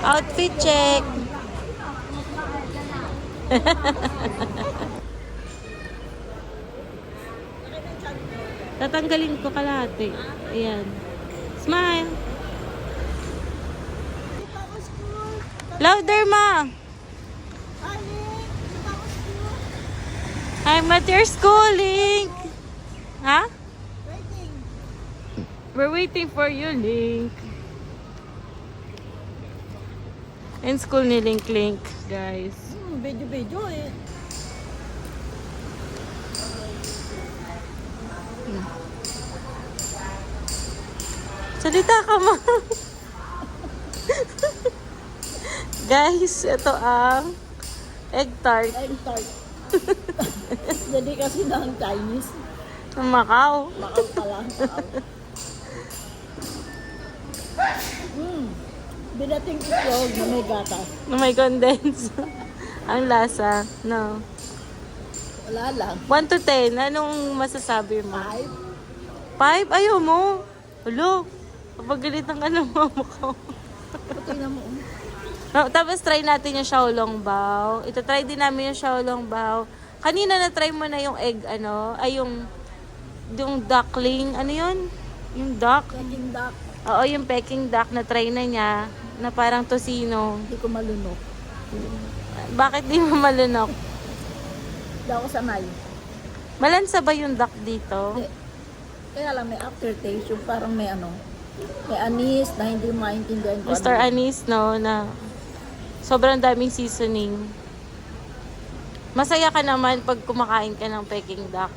Outfit check. Tatanggalin ko kalahati. Ayan. Smile. Louder, ma. I'm at your school, Link. Ha? We're waiting for you, Link. In school ni Link, guys. Video eh. Salita ka, ma. Guys, ito ang egg tart Egg tart. Jadi kasi ng Chinese. ng Macau. Macau pala. Binating itlog na may gatas. Na may condense. Ang lasa. No. Wala lang. 1 to 10, anong masasabi mo? 5. 5? Ayaw mo. Hello. Kapagalitan ka ng mama ko. Tingnan mo. No, tapos try natin yung Xiaolong Bao. Ito try din namin yung Xiaolong Bao. Kanina na-try mo na yung egg, yung duckling, ano yun? Yung duck? Peking duck. Oo, yung Peking duck na try na niya, na parang tosino. Hindi ko malunok. Bakit di mo malunok? Hindi ako sanay. Malansa ba yung duck dito? Hindi. Kaya lang may aftertaste. Yung parang may may anis na hindi maintindihan ko. Mr. Anise, no, na sobrang daming seasoning. Masaya ka naman pag kumakain ka ng Peking duck.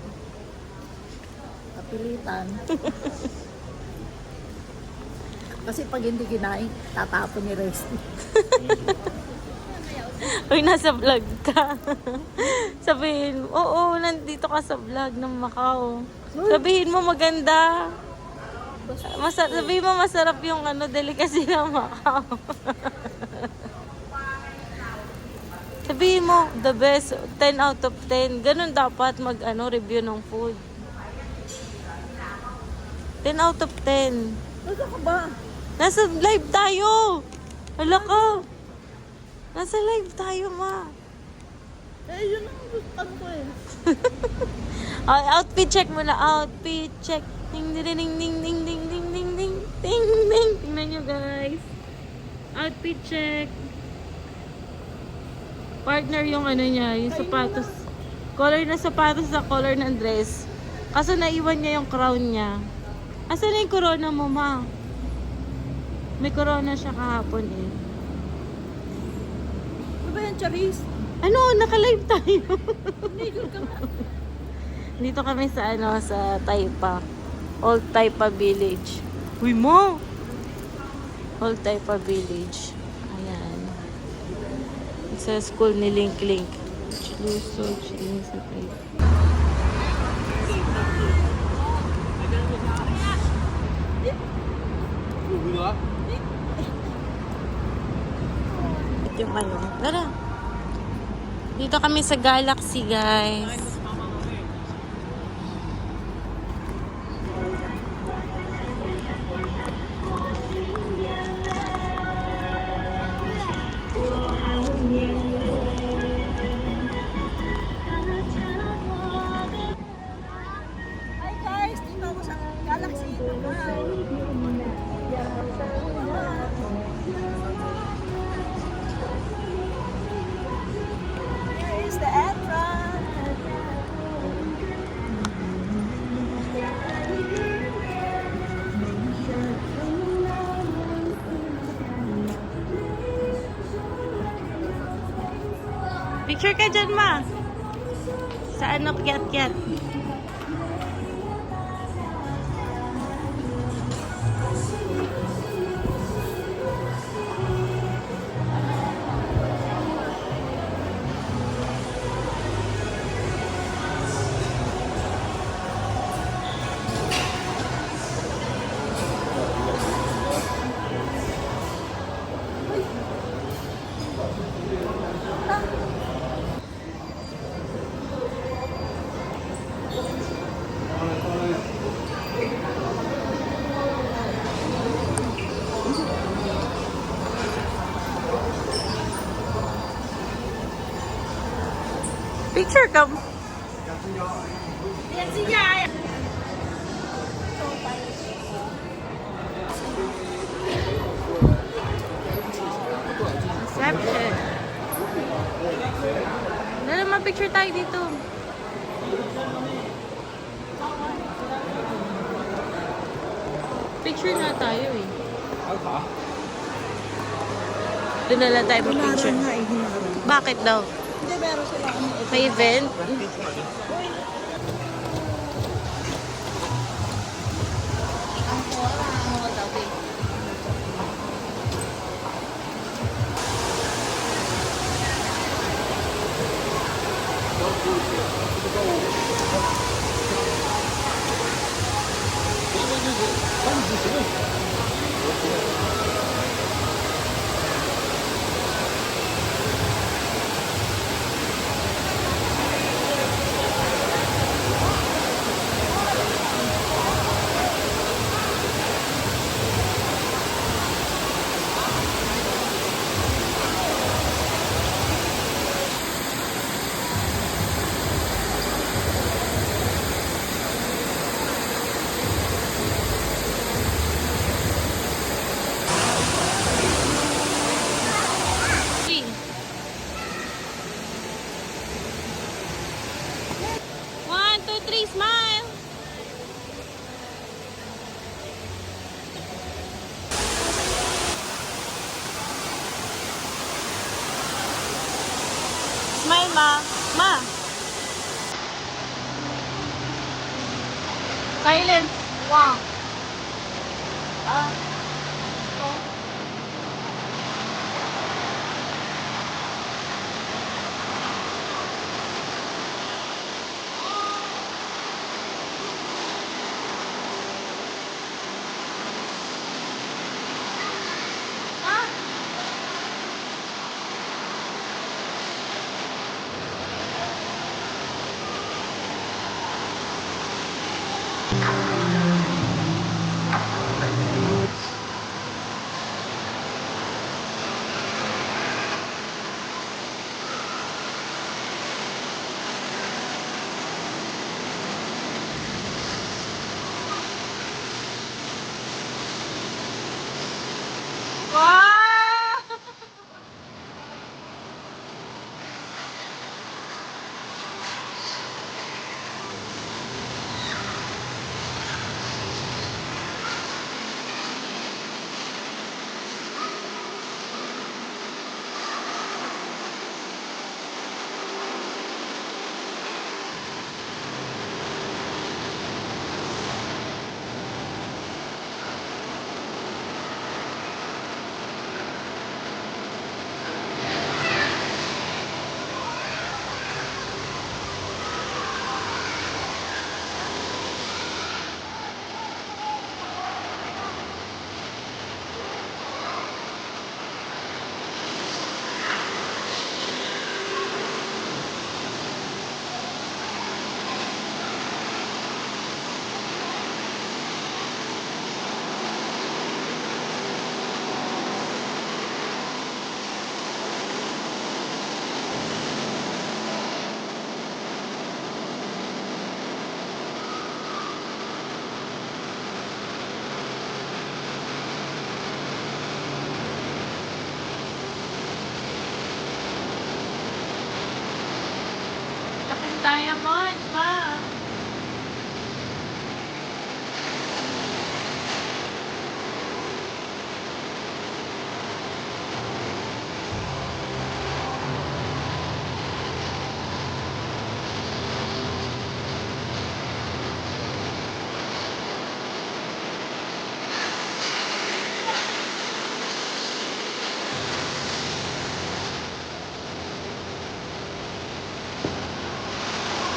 Kapilitan. Kasi pag hindi kinain, tatapon ni Resty. Uy, nasa vlog ka. Sabihin, oo, nandito ka sa vlog ng Macau. Sabihin mo maganda. Sabihin mo masarap yung delicacy ng Macau. Sabihin mo, the best, 10 out of 10. Ganun dapat review ng food. 10 out of 10. Nasa ka ba? Nasa live tayo. Hala ka. Nasa live tayo, ma. Yun ang gusto ko eh. Outfit check muna. Outfit check. Ding ding ding ding ding ding ding ding ding ding ding. Tingnan nyo, guys. Outfit check. Partner yung niya, yung sapatos. Color na sapatos sa color ng dress. Kaso naiwan niya yung crown niya. Asan na yung corona mo, ma? May corona siya kahapon eh. Ano ba yan, Charis? Ano? Naka-live tayo. Nigil ka na. Dito kami sa sa Taipa. Old Taipa Village. Uy mo! Old Taipa Village. Ayan. Sa school ni Link. Luso, chilling sa Taipa. Ito yung Tara. Dito kami sa Galaxy, guys. Hi guys, dito ako sa Galaxy. Here is the entrance. Picture ka dyan, ma. Sa kiat-kiat. Picture ka. Reception. Dala, ma-picture tayo dito. Picture na tayo eh. Doon na lang tayo mag-picture. Bakit daw? Hindi, meron sila May event? Three. 1, 2, 3, smile! Smile, ma. Ma. Silence. Wow. Wow! Laking diamond, ma.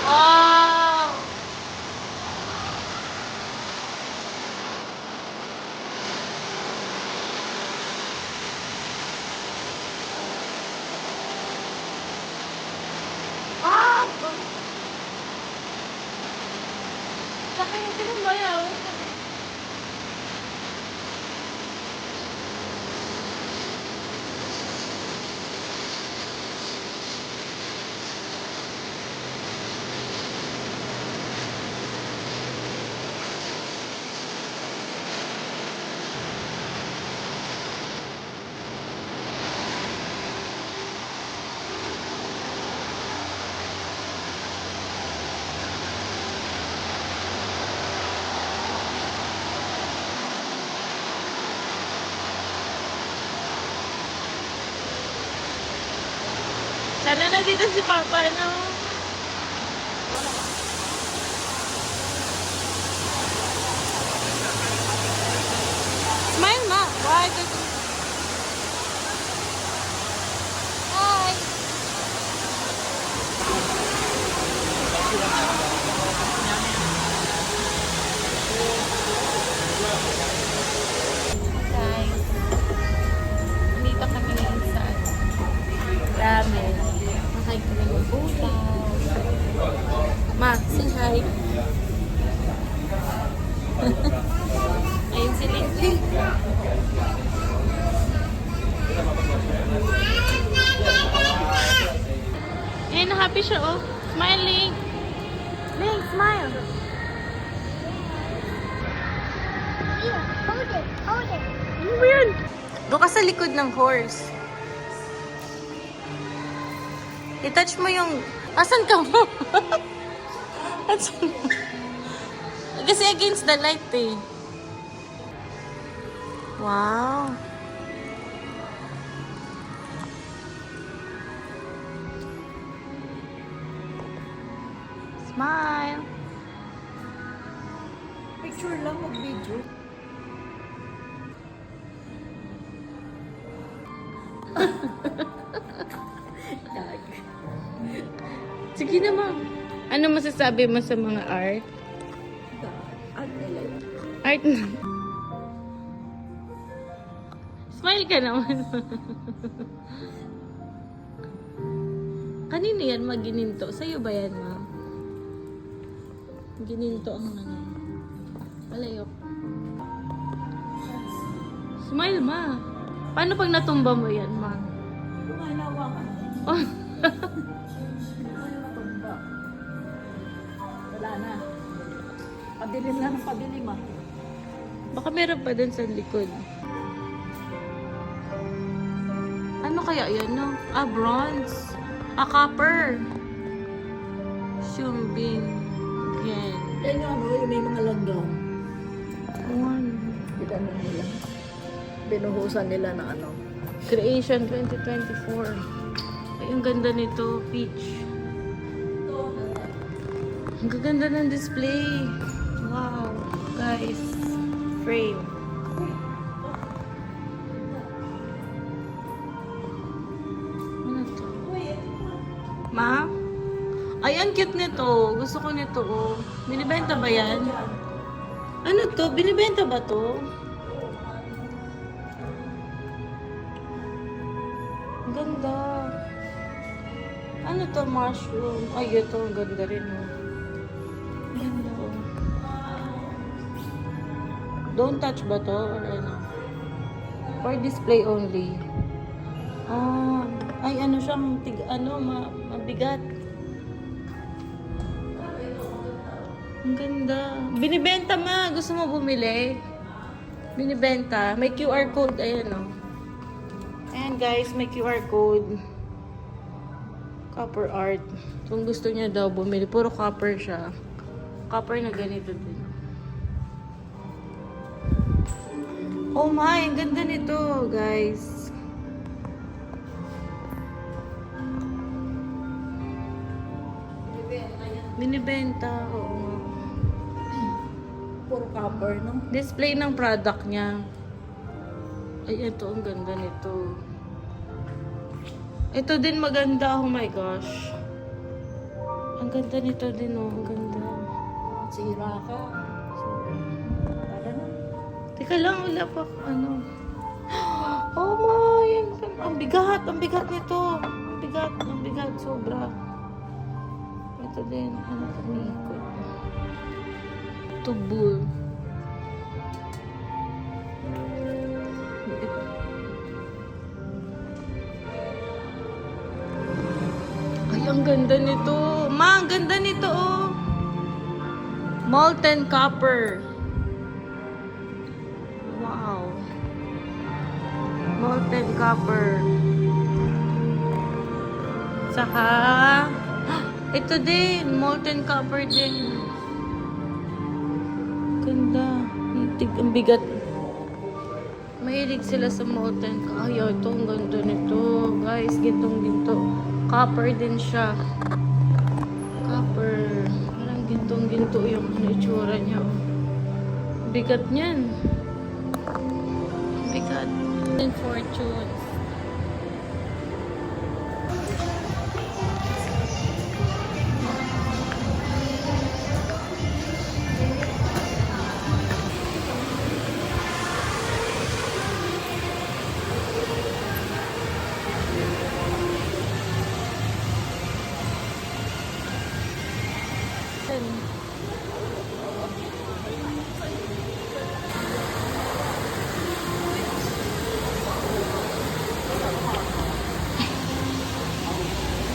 Wow! Ah! Laki ng tinambayaw. Ano na dito si Papa, no? Smile, ma. Why? Hi. Guys, dito kami ngayon sa ramen. Makain kami ng butas. Ma, say hi. Ayun si Lindsay. Ayun, happy siya, oh. Smile, Link. Link, smile. Hold it, hold it. Ano ba yun? Doon ka sa likod ng horse. I-touch mo yung... Asan ka mo? Asan mo? Kasi against the light eh. Wow. Smile. Picture lang, mag-video. Sige naman. Ano masasabi mo sa mga art? Art nila yun. Art na. Smile ka naman. Kanino yan magininto? Sa'yo ba yan, ma? Gininto ang ano. Palayok. Smile, ma. Paano pag natumba mo yan, ma? Kumanawa ka. Oh. Wala na. Padilim na ng padilim ah. Baka meron pa dun sa likod. Ano kaya yan, no? Ah, bronze. Ah, copper. Shumbin. Yan. Yan yung ano, yung may mga langgam. One. Ano nila. Binuhusan nila ng ano. Creation 2024. Ay, ang ganda nito. Peach. Ang gaganda ng display. Wow. Guys. Frame. Ano to? Ma? Ay, ang cute nito. Gusto ko nito, oh. Binibenta ba yan? Ano to? Binibenta ba to? Ang ganda. Ano to? Mushroom. Ay, ito. Ang ganda rin, oh. Ang ganda, oh. Don't touch ba to? Or ano? For display only. Ah. Ay, ano siyang mabigat. Ang ganda. Binibenta, ma. Gusto mo bumili? Binibenta. May QR code. Ayan, oh. Ayan, guys. May QR code. Copper art. Kung gusto niya daw bumili. Puro copper siya. Copper na ganito din. Oh my, ang ganda nito, guys. Binibenta, oo. Puro copper, no? Display ng product niya. Ay, ito, ang ganda nito. Ito din maganda, oh my gosh. Ang ganda nito din, oh. Ang ganda. Sira ka. Tara na. Teka lang, wala pa ano. Oh my, ang bigat nito. Ang bigat, sobra. Ito din, ano ito, umiikot. Tubul. Ay, ang ganda nito. Ma, ang ganda nito, oh. Molten copper. Wow. Molten copper. Saka, ito din, molten copper din. Ganda. Ang bigat. Mahilig sila sa molten. Ay, ito, ang ganda nito. Guys, gintong ginto. Copper din siya. Copper. Parang gintong-ginto yung itsura niya. Oh. Bigat niyan. Bigat. And fortune.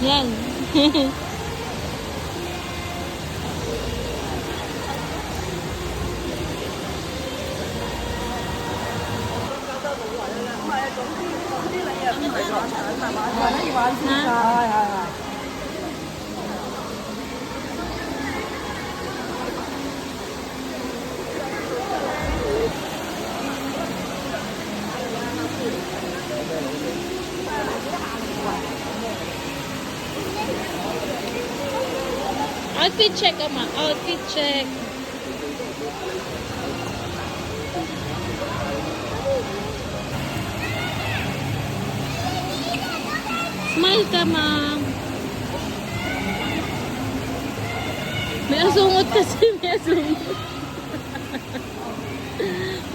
Yan. Outfit check, Ama. Outfit check. Smile ka, ma'am. May asungot kasi. May asungot.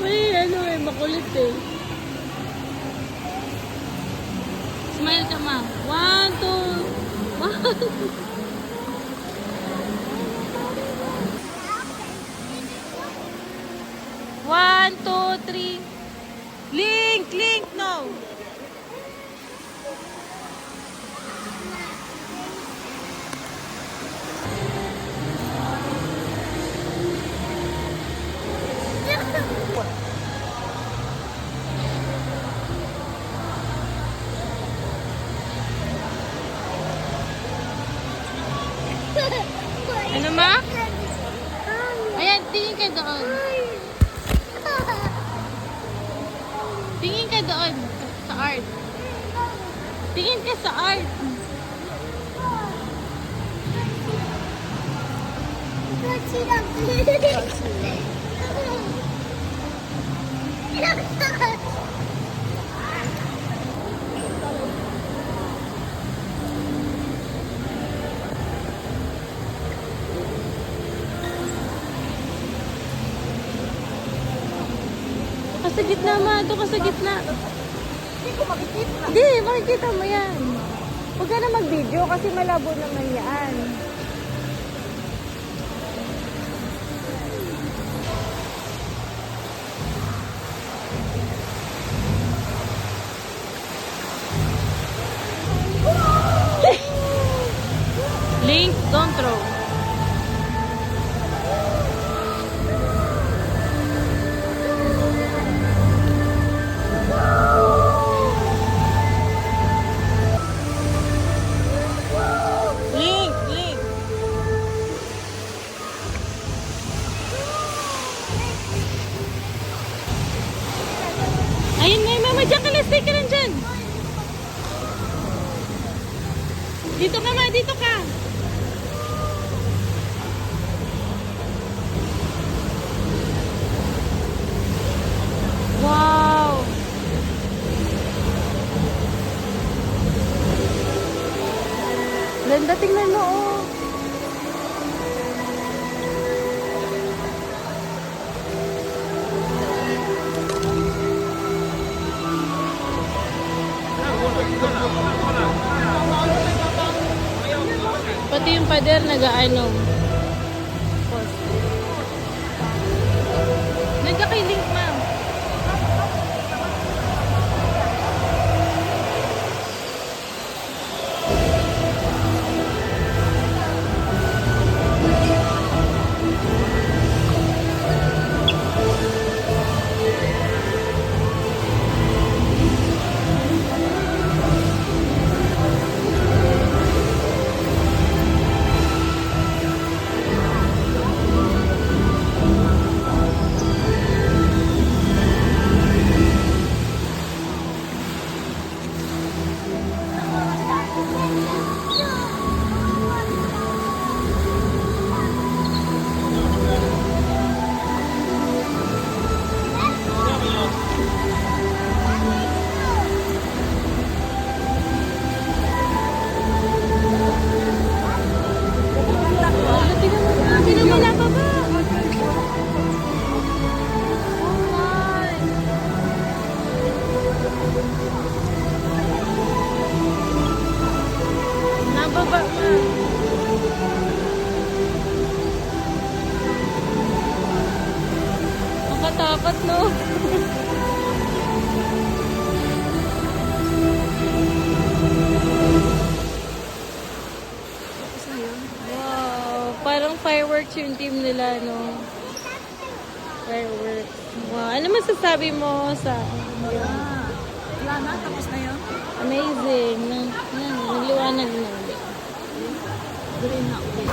May ano eh. Makulit eh. Smile ka, ma'am. 1, 2, 1. 1, 2, 3. Link, link, no. Ano ma? Ayan, tingin ka doon. Tingin ka doon sa art. Tingin ka sa art. Doon ka sa gitna, ma. Doon ka sa gitna. Hindi ko makikita. Hindi, makikita mo yan. Huwag ka na mag-video kasi malabo naman yan. Link, don't throw. Link, link. Ayun na, mama, dyan ka lang. Stay ka lang dyan. Dito ka, ma. Dito ka. Wow. Ganda, tingnan mo, oh. Pati yung pader nag-ano. Nagka-link, ma'am. Nakakatakot, no? Tapos na yun. Wow, parang fireworks yung team nila, no? Fireworks. Wow, ano masasabi mo sa Wala na, tapos na yun. amazing? Nagliwanag na ulit. Green na ulit.